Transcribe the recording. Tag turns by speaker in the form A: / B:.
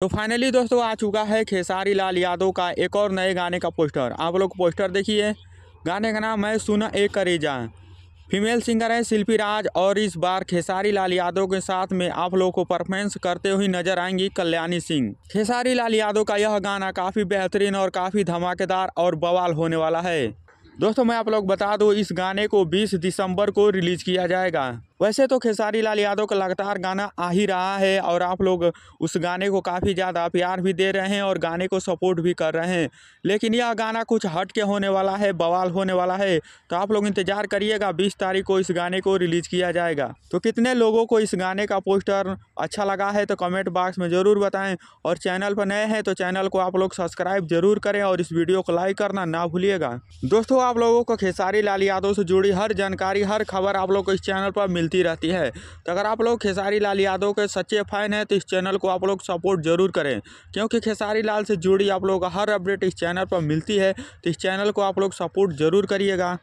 A: तो फाइनली दोस्तों आ चुका है खेसारी लाल यादव का एक और नए गाने का पोस्टर। आप लोग पोस्टर देखिए। गाने का नाम है सुन ए करेजा। फीमेल सिंगर है शिल्पी राज और इस बार खेसारी लाल यादव के साथ में आप लोगों को परफॉर्मेंस करते हुए नजर आएंगी कल्याणी सिंह। खेसारी लाल यादव का यह गाना काफ़ी बेहतरीन और काफ़ी धमाकेदार और बवाल होने वाला है। दोस्तों मैं आप लोग बता दूं, इस गाने को 20 दिसंबर को रिलीज किया जाएगा। वैसे तो खेसारी लाल यादव का लगातार गाना आ ही रहा है और आप लोग उस गाने को काफ़ी ज़्यादा प्यार भी दे रहे हैं और गाने को सपोर्ट भी कर रहे हैं, लेकिन यह गाना कुछ हट के होने वाला है, बवाल होने वाला है। तो आप लोग इंतज़ार करिएगा, 20 तारीख को इस गाने को रिलीज़ किया जाएगा। तो कितने लोगों को इस गाने का पोस्टर अच्छा लगा है तो कमेंट बॉक्स में ज़रूर बताएं, और चैनल पर नए हैं तो चैनल को आप लोग सब्सक्राइब जरूर करें और इस वीडियो को लाइक करना ना भूलिएगा। दोस्तों आप लोगों को खेसारी लाल यादव से जुड़ी हर जानकारी, हर खबर आप लोग को इस चैनल पर मिलती रहती है। तो अगर आप लोग खेसारी लाल यादव के सच्चे फैन हैं तो इस चैनल को आप लोग सपोर्ट जरूर करें, क्योंकि खेसारी लाल से जुड़ी आप लोग हर अपडेट इस चैनल पर मिलती है। तो इस चैनल को आप लोग सपोर्ट जरूर करिएगा।